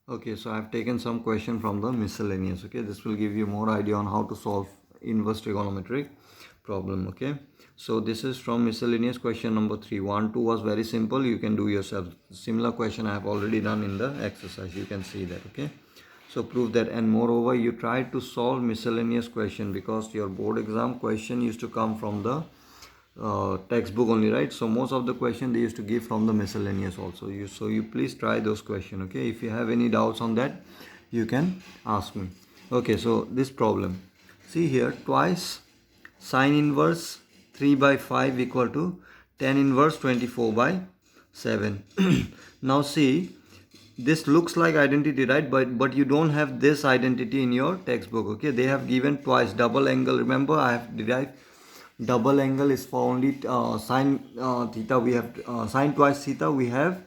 Okay, so I've taken some question from the miscellaneous. Okay, this will give you more idea on how to solve inverse trigonometric problem. Okay, so this is from miscellaneous question number 3. 1, 2 was very simple. You can do yourself. Similar question I have already done in the exercise. You can see that. Okay, so prove that, and moreover you try to solve miscellaneous question because your board exam question used to come from the textbook only, right? So most of the question they used to give from the miscellaneous also. You please try those question. Okay, if you have any doubts on that, you can ask me. Okay, so this problem, see here, twice sine inverse 3 by 5 equal to tan inverse 24 by 7. Now see, this looks like identity, right? But you don't have this identity in your textbook. Okay, they have given twice double angle. Remember, I have derived double angle is for only sine theta. We have sine twice theta we have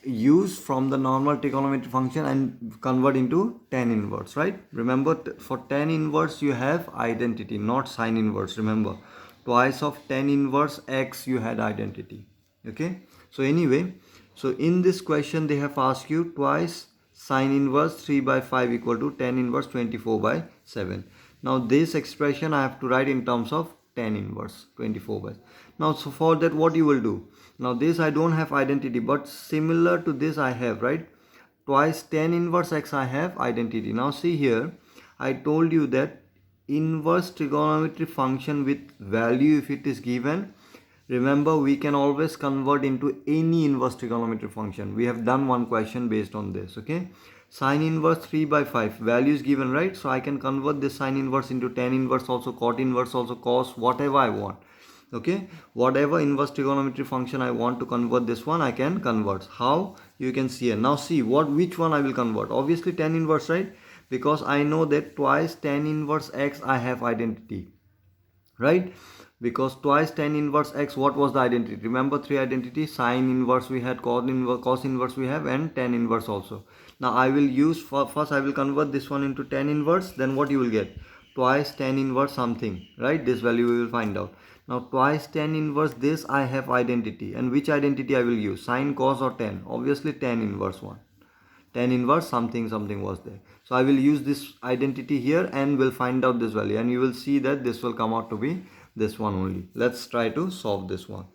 used from the normal trigonometric function and convert into tan inverse, right? Remember, for tan inverse you have identity, not sine inverse. Remember, twice of tan inverse x you had identity. Okay, so anyway, so in this question they have asked you twice sine inverse 3 by 5 equal to tan inverse 24 by 7. Now this expression I have to write in terms of tan inverse 24 by. Now so for that what you will do? Now this I don't have identity, but similar to this I have, right? Twice tan inverse x I have identity. Now see here, I told you that inverse trigonometry function with value, if it is given, remember we can always convert into any inverse trigonometry function. We have done one question based on this. Okay, sine inverse 3 by 5 value is given, right? So I can convert this sine inverse into tan inverse also, cot inverse also, cos, whatever I want. Okay, whatever inverse trigonometry function I want to convert, this one I can convert. How? You can see here. Now see which one I will convert. Obviously tan inverse, right? Because I know that twice tan inverse x I have identity, right? Because twice tan inverse x, what was the identity? Remember three identity: sine inverse we had, cos inverse we have, and tan inverse also. Now I will use, first I will convert this one into tan inverse. Then what you will get? Twice tan inverse something, right? This value we will find out. Now twice tan inverse this I have identity, and which identity I will use? Sine, cos or tan? Obviously tan inverse one. Tan inverse something something was there. So I will use this identity here and will find out this value, and you will see that this will come out to be this one only. Let's try to solve this one.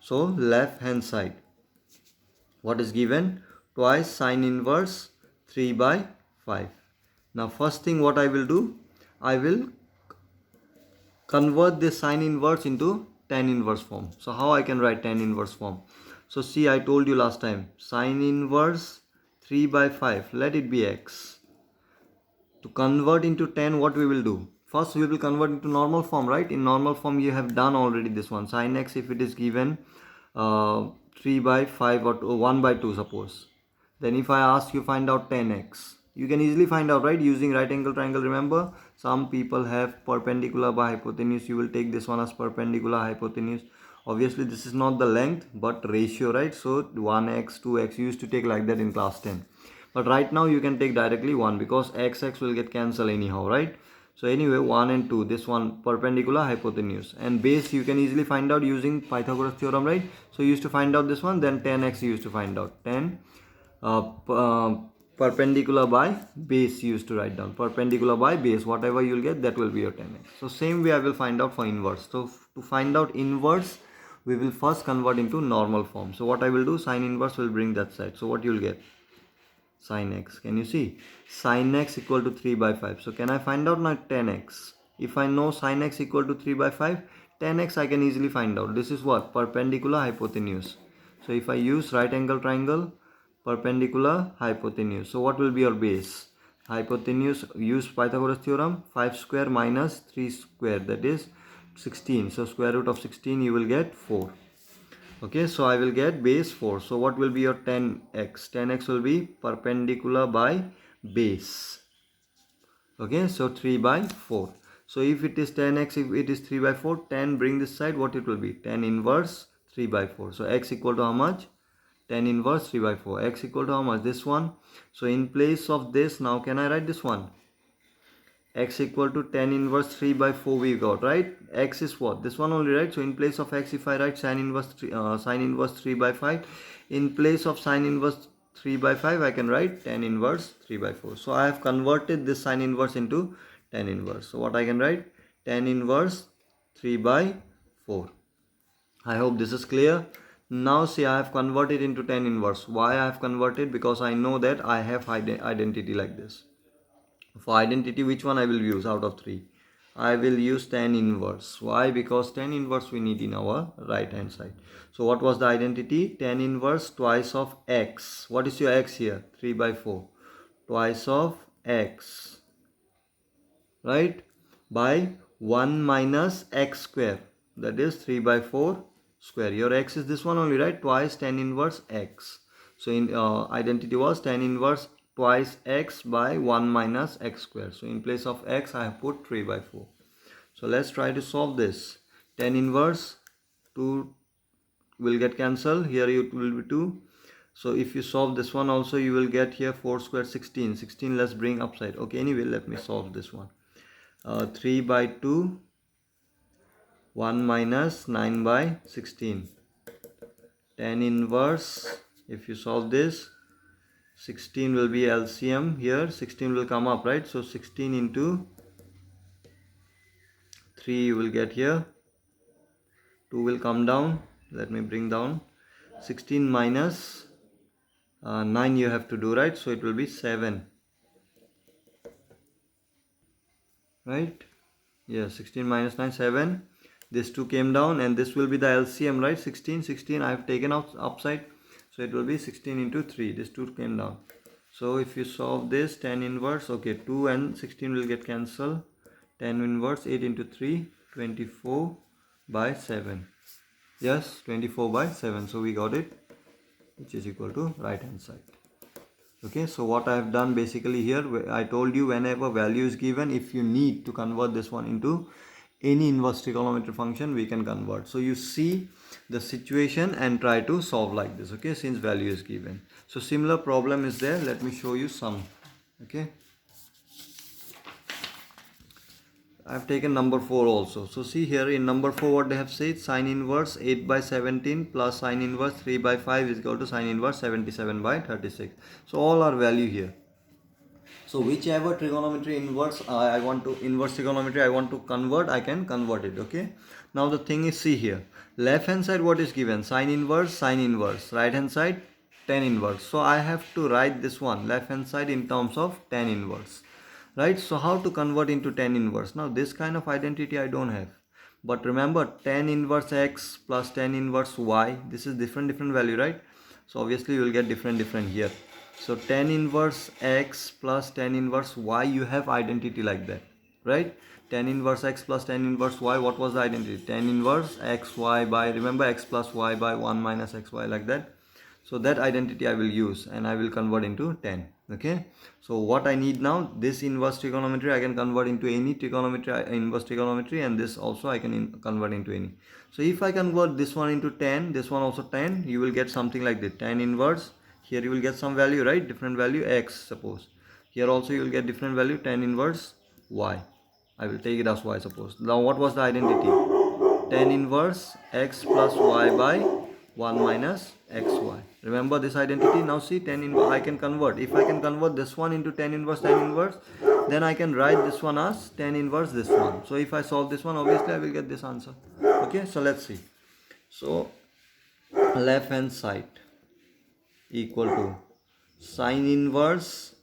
So left hand side, what is given? Twice sine inverse 3 by 5. Now first thing what I will do, I will convert this sine inverse into tan inverse form. So how I can write tan inverse form? So see, I told you last time, sine inverse 3 by 5, let it be x. To convert into tan, what we will do? First we will convert into normal form, right? In normal form you have done already this one. Sin x, if it is given 3 by 5 or 1 by 2 suppose, then if I ask you find out tan x, you can easily find out, right? Using right angle triangle. Remember, some people have perpendicular by hypotenuse. You will take this one as perpendicular hypotenuse. Obviously this is not the length but ratio, right? So 1x 2x, you used to take like that in class 10. But right now you can take directly 1 because x will get cancelled anyhow, right? So anyway, 1 and 2, this one perpendicular hypotenuse, and base you can easily find out using Pythagoras theorem, right? So you used to find out this one, then tan x you used to find out, tan perpendicular by base you used to write down, perpendicular by base, whatever you'll get, that will be your tan x. So same way I will find out for inverse. So to find out inverse, we will first convert into normal form. So what I will do, sine inverse will bring that side. So what you'll get? Sin x. Can you see? Sin x equal to 3 by 5. So can I find out now tan x? If I know sin x equal to 3 by 5, tan x I can easily find out. This is what? Perpendicular hypotenuse. So if I use right angle triangle, perpendicular hypotenuse. So what will be your base? Hypotenuse, use Pythagoras theorem, 5 square minus 3 square, that is 16. So square root of 16 you will get 4. Okay, so I will get base 4. So what will be your tan x? Tan x will be perpendicular by base. Okay, so 3 by 4. So if it is tan x, if it is 3 by 4, tan bring this side, what it will be? Tan inverse 3 by 4. So x equal to how much? Tan inverse 3 by 4. X equal to how much? This one. So in place of this, now can I write this one? X equal to tan inverse 3 by 4 we got, right? X is what? This one only, right? So in place of x, if I write sin inverse 3 by 5, in place of sin inverse 3 by 5, I can write tan inverse 3 by 4. So I have converted this sine inverse into tan inverse. So what I can write? Tan inverse 3 by 4. I hope this is clear. Now see, I have converted into tan inverse. Why I have converted? Because I know that I have identity like this. For identity, which one I will use out of 3? I will use tan inverse. Why? Because tan inverse we need in our right hand side. So what was the identity? Tan inverse twice of x. What is your x here? 3 by 4. Twice of x. Right? By 1 minus x square. That is 3 by 4 square. Your x is this one only, right? Twice tan inverse x. So in identity was tan inverse twice x by 1 minus x square. So in place of x I have put 3 by 4. So let's try to solve this. Tan inverse 2 will get cancelled. Here it will be 2. So if you solve this one also, you will get here 4 square 16. 16 let's bring upside. Okay, anyway, let me solve this one. 3 by 2, 1 minus 9 by 16. Tan inverse, if you solve this, 16 will be LCM here. 16 will come up, right? So 16 into 3 you will get here. 2 will come down. Let me bring down. 16 minus 9 you have to do, right? So it will be 7. Right? Yeah, 16 minus 9, 7. This 2 came down and this will be the LCM, right? 16, 16 I have taken out upside. So it will be 16 into 3. This 2 came down. So if you solve this, tan inverse, okay, 2 and 16 will get cancelled. Tan inverse 8 into 3, 24 by 7. Yes, 24 by 7. So we got it, which is equal to right hand side. Okay, so what I have done basically here, I told you whenever value is given, if you need to convert this one into any inverse trigonometry function, we can convert. So you see the situation and try to solve like this, okay, since value is given. So similar problem is there. Let me show you some. Okay, I have taken number 4 also. So see here in number 4 what they have said, sine inverse 8 by 17 plus sine inverse 3 by 5 is equal to sine inverse 77 by 36. So all are value here. So whichever trigonometry inverse I want to trigonometry I want to convert, I can convert it. Okay, now the thing is, see here, left hand side what is given, sine inverse, right hand side tan inverse. So I have to write this one left hand side in terms of tan inverse, right? So how to convert into tan inverse? Now this kind of identity I don't have, but remember tan inverse x plus tan inverse y, this is different value, right? So obviously you will get different here. So tan inverse x plus tan inverse y, you have identity like that, right? Tan inverse x plus tan inverse y, what was the identity? Tan inverse xy by, remember, x plus y by 1 minus xy, like that. So that identity I will use and I will convert into tan. Okay, so what I need now, this inverse trigonometry I can convert into any trigonometry, inverse trigonometry, and this also I can convert into any. So if I convert this one into tan, this one also tan, you will get something like this. Tan inverse, here you will get some value, right? Different value x, suppose. Here also you will get different value, tan inverse y. I will take it as y, suppose. Now what was the identity? Tan inverse x plus y by 1 minus xy. Remember this identity? Now see, tan inverse I can convert. If I can convert this one into tan inverse, then I can write this one as tan inverse this one. So if I solve this one, obviously I will get this answer. Okay, so let's see. So left hand side equal to sine inverse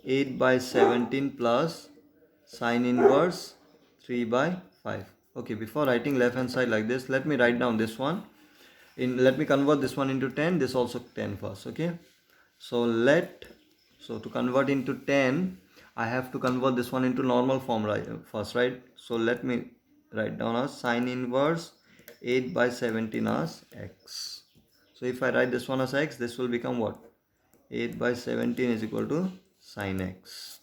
8 by 17 plus sine inverse 3 by 5. Okay, before writing left hand side like this, let me write down this one. Let me convert this one into 10, this also 10 first. Okay, so to convert into 10, I have to convert this one into normal form, right, first, right? So let me write down as sine inverse 8 by 17 as x. So if I write this one as x, this will become what? 8 by 17 is equal to sine x.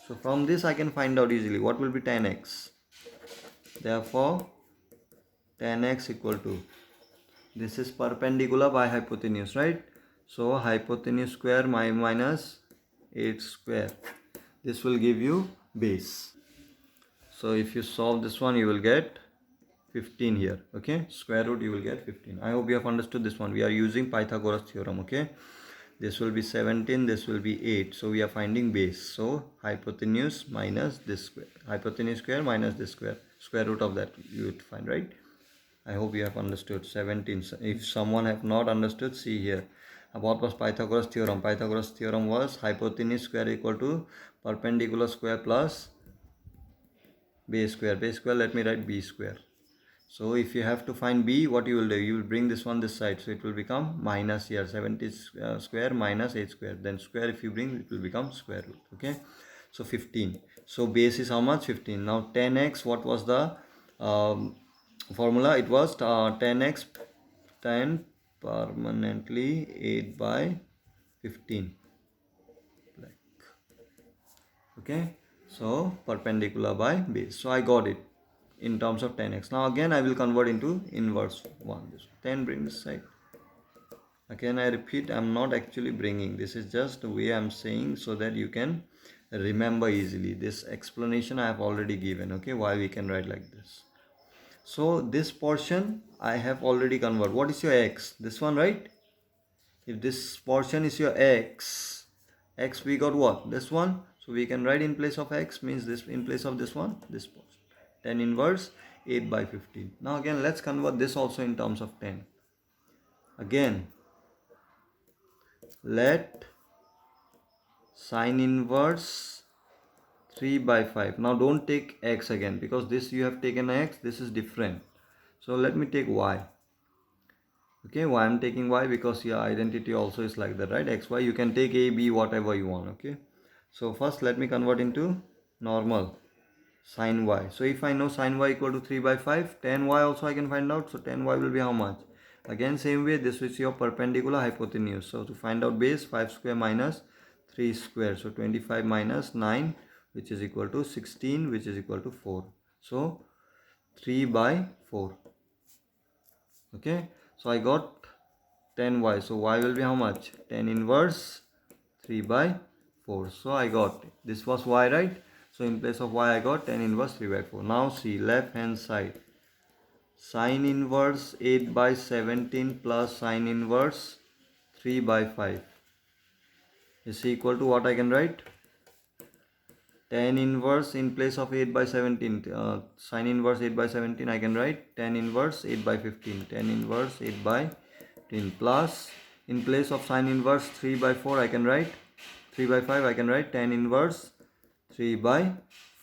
So from this I can find out easily what will be tan x. Therefore tan x equal to, this is perpendicular by hypotenuse, right? So hypotenuse square minus 8 square. This will give you base. So if you solve this one, you will get 15 here. Okay, square root you will get 15. I hope you have understood this one. We are using Pythagoras theorem. Okay, This will be 17, this will be 8. So we are finding base. So hypotenuse minus this square. Hypotenuse square minus this square. Square root of that you would find, right? I hope you have understood. 17. If someone have not understood, see here. What was Pythagoras theorem? Pythagoras theorem was hypotenuse square equal to perpendicular square plus base square. Base square, let me write b square. So if you have to find b, what you will do? You will bring this one this side. So it will become minus here. 70 square minus 8 square. Then square if you bring, it will become square root. Okay. So 15. So base is how much? 15. Now 10x, what was the formula? It was 10x 10 permanently 8 by 15. Okay. So perpendicular by base. So I got it in terms of 10x. Now again I will convert into inverse 1. This 10 bring this side. Again I repeat, I am not actually bringing. This is just the way I am saying so that you can remember easily. This explanation I have already given. Okay, why we can write like this. So this portion I have already converted. What is your x? This one, right? If this portion is your x we got what? This one. So we can write in place of x, means this in place of this one, this portion. 10 inverse 8 by 15. Now again let's convert this also in terms of 10. Again let sine inverse 3 by 5. Now don't take x again, because this you have taken x, this is different. So let me take y. Okay, why I'm taking y? Because your identity also is like that, right? X, y, you can take a, b, whatever you want. Okay, so first let me convert into normal sine y. So if I know sine y equal to 3 by 5, tan y also I can find out. So tan y will be how much? Again same way, this is your perpendicular hypotenuse. So to find out base, 5 square minus 3 square. So 25 minus 9, which is equal to 16, which is equal to 4. So 3 by 4. Okay, so I got 10y. So y will be how much? Tan inverse 3 by 4. So I got, this was y, right? So in place of y I got tan inverse 3 by 4. Now see left hand side. Sine inverse 8 by 17 plus sine inverse 3 by 5 is equal to what I can write? Tan inverse in place of 8 by 17. Sine inverse 8 by 17 I can write tan inverse 8 by 15. Tan inverse 8 by 10 plus in place of sine inverse 3 by 4 I can write 3 by 5 I can write tan inverse 3 by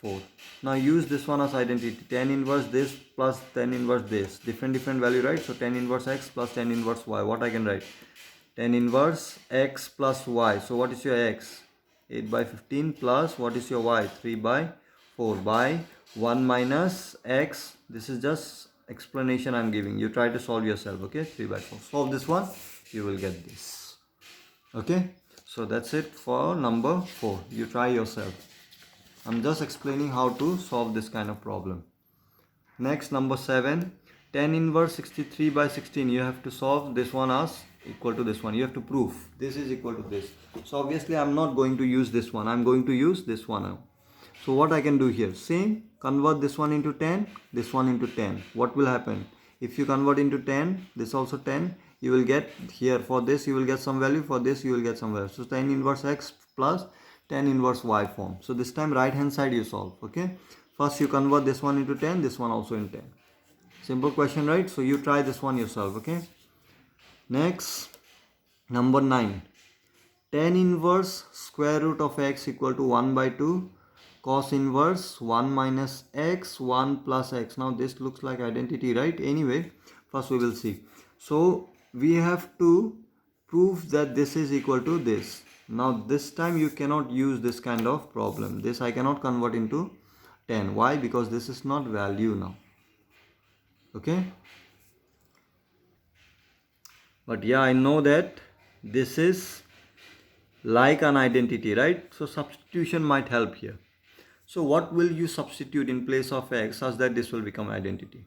4. Now use this one as identity. Tan inverse this plus tan inverse this. Different value, right? So tan inverse x plus tan inverse y. What I can write? Tan inverse x plus y. So what is your x? 8 by 15 plus what is your y? 3 by 4 by 1 minus x. This is just explanation I am giving. You try to solve yourself. Okay? 3 by 4. Solve this one. You will get this. Okay? So that's it for number 4. You try yourself. I'm just explaining how to solve this kind of problem. Next, number 7. Tan inverse 63 by 16. You have to solve this one as equal to this one. You have to prove this is equal to this. So obviously I'm not going to use this one. I'm going to use this one now. So what I can do here? Same. Convert this one into 10. This one into 10. What will happen? If you convert into 10, this also 10. You will get here, for this you will get some value. For this you will get some value. So tan inverse x plus tan inverse y form. So this time right hand side you solve. Okay, first you convert this one into 10, this one also in 10. Simple question, right? So you try this one yourself. Okay, next, number 9. Tan inverse square root of x equal to 1 by 2 cos inverse 1 minus x 1 plus x. Now this looks like identity, right? Anyway, first we will see. So we have to prove that this is equal to this. Now this time you cannot use this kind of problem. This I cannot convert into 10. Why? Because this is not value now. Okay. But yeah, I know that this is like an identity, right? So substitution might help here. So what will you substitute in place of x such that this will become identity?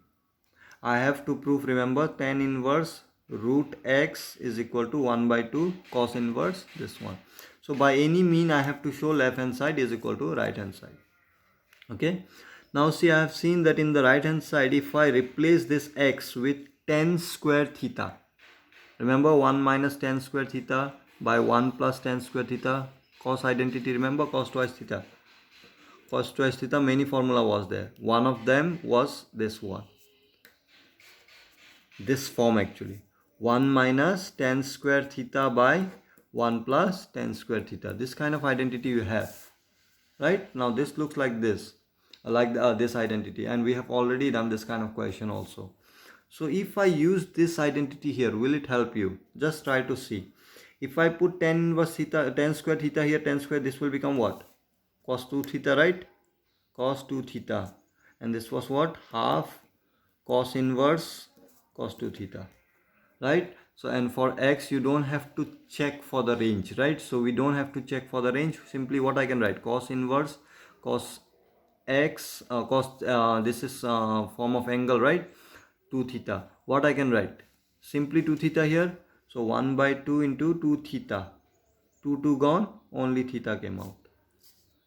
I have to prove, remember, tan inverse root x is equal to 1 by 2 cos inverse this one. So by any mean I have to show left hand side is equal to right hand side. Okay, now see, I have seen that in the right hand side, if I replace this x with tan square theta, remember 1 minus tan square theta, by 1 plus tan square theta. Cos identity, remember, cos twice theta. Cos twice theta, many formula was there. One of them was this one. This form actually. 1 minus tan square theta by 1 plus tan square theta. This kind of identity you have. Right? Now this looks like this. Like this identity. And we have already done this kind of question also. So if I use this identity here, will it help you? Just try to see. If I put tan inverse theta, tan square theta here, tan square, this will become what? Cos 2 theta, right? Cos 2 theta. And this was what? Half cos inverse cos 2 theta. Right? So, and for x, you don't have to check for the range, right? So we don't have to check for the range. Simply what I can write? Cos inverse cos x, this is form of angle, right? 2 theta. What I can write? Simply 2 theta here. So 1 by 2 into 2 theta. 2 gone, only theta came out.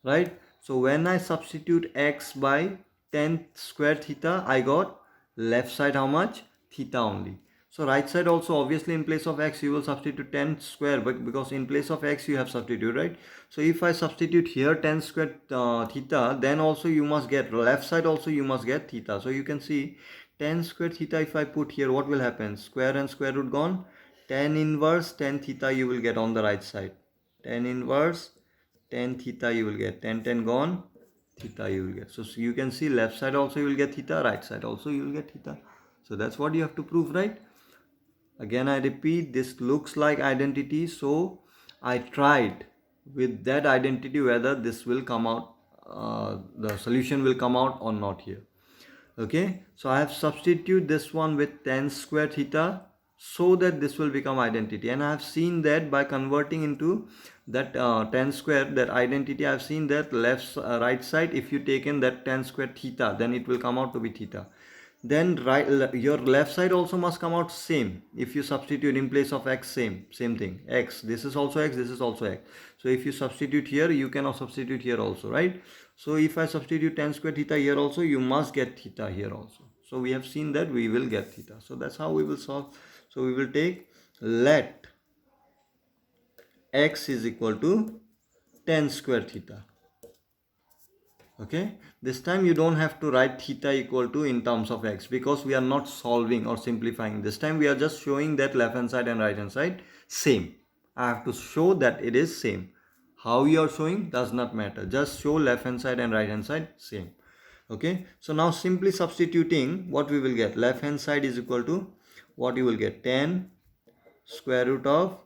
Right? So when I substitute x by tan square theta, I got left side how much? Theta only. So right side also, obviously in place of x you will substitute tan square, but because in place of x you have substitute, right? So if I substitute here tan square theta, then also you must get left side also you must get theta. So you can see tan square theta, if I put here, what will happen? Square and square root gone. Tan inverse tan theta you will get on the right side. Tan inverse tan theta you will get. Tan gone, theta you will get. So you can see left side also you will get theta, right side also you will get theta. So that's what you have to prove, right? Again I repeat, this looks like identity, so I tried with that identity whether this will come out, the solution will come out or not here. Okay, so I have substituted this one with tan square theta so that this will become identity, and I have seen that by converting into that tan square, that identity, I have seen that right side, if you take in that tan square theta, then it will come out to be theta. Then your left side also must come out same. If you substitute in place of x, same thing, x, this is also x, this is also x. So if you substitute here, you cannot substitute here also, right? So if I substitute tan square theta here also, you must get theta here also. So we have seen that we will get theta. So that's how we will solve. So we will take, let x is equal to tan square theta. Okay, this time you don't have to write theta equal to in terms of x, because we are not solving or simplifying. This time we are just showing that left hand side and right hand side same. I have to show that it is same. How you are showing does not matter, just show left hand side and right hand side same. Okay, so now simply substituting, what we will get? Left hand side is equal to, what you will get? Tan square root of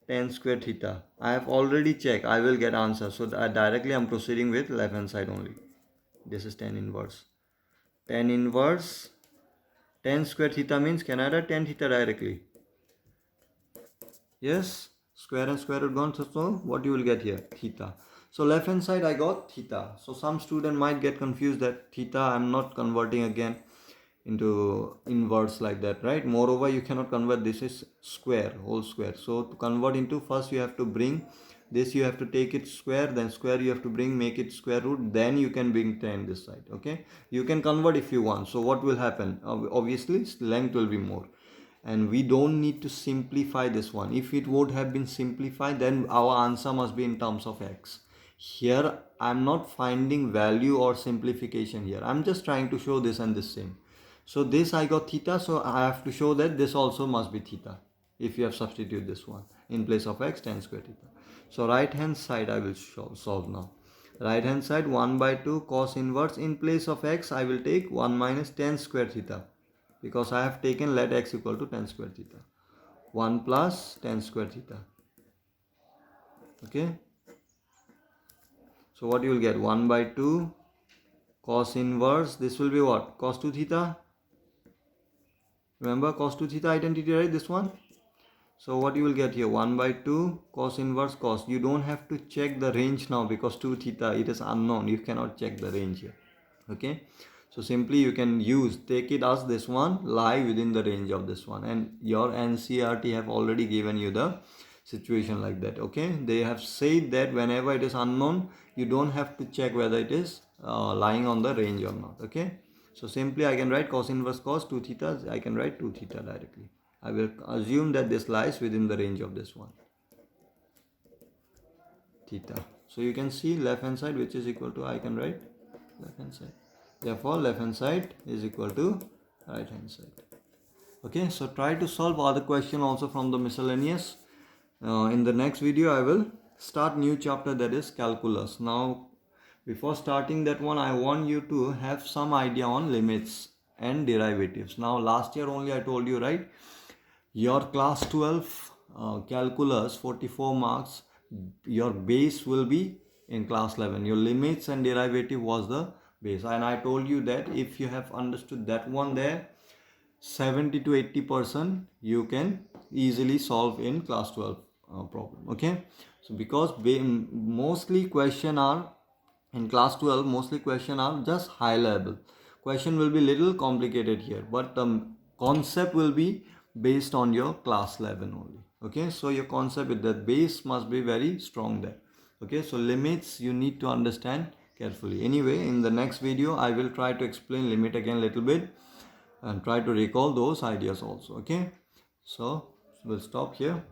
tan square theta. I have already checked, I will get answer. So directly I am proceeding with left hand side only. This is tan inverse. Tan inverse tan square theta means, can I write tan theta directly? Yes, square and square root gone. So what you will get here? Theta. So left hand side I got theta. So some student might get confused that theta I am not converting again into inverse like that, right? Moreover, you cannot convert, this is square, whole square. So to convert into, first you have to bring this, you have to take it square, then square you have to bring, make it square root, then you can bring tan this side. Okay, you can convert if you want. So what will happen? Obviously length will be more, and we don't need to simplify this one. If it would have been simplified, then our answer must be in terms of x. Here I'm not finding value or simplification here, I'm just trying to show this and this same. So this I got theta, so I have to show that this also must be theta if you have substituted this one in place of x, tan square theta. So right hand side I will solve now. Right hand side, 1 by 2 cos inverse, in place of x I will take 1 minus tan square theta, because I have taken let x equal to tan square theta. 1 plus tan square theta. Okay, so what you will get? 1 by 2 cos inverse, this will be what? Cos 2 theta. Remember cos 2 theta identity, right? This one. So what you will get here? 1 by 2 cos inverse cos. You don't have to check the range now, because 2 theta, it is unknown. You cannot check the range here. Okay. So simply you can take it as this one, lie within the range of this one. And your NCERT have already given you the situation like that. Okay. They have said that whenever it is unknown, you don't have to check whether it is lying on the range or not. Okay. So simply I can write cos inverse cos 2 theta, I can write 2 theta directly. I will assume that this lies within the range of this one. theta. So you can see left hand side, which is equal to, I can write left hand side. Therefore left hand side is equal to right hand side. Okay, so try to solve other question also from the miscellaneous. In the next video I will start new chapter, that is calculus. Now before starting that one, I want you to have some idea on limits and derivatives. Now last year only I told you, right, your class 12 calculus 44 marks, your base will be in class 11. Your limits and derivative was the base, and I told you that if you have understood that one there, 70 to 80% you can easily solve in class 12 problem. Okay, so because mostly question are in class 12, mostly question are just high level. Question will be little complicated here, but concept will be based on your class 11 only. Okay, so your concept with that base must be very strong there. Okay, so limits you need to understand carefully. Anyway, in the next video I will try to explain limit again little bit and try to recall those ideas also. Okay, so we'll stop here.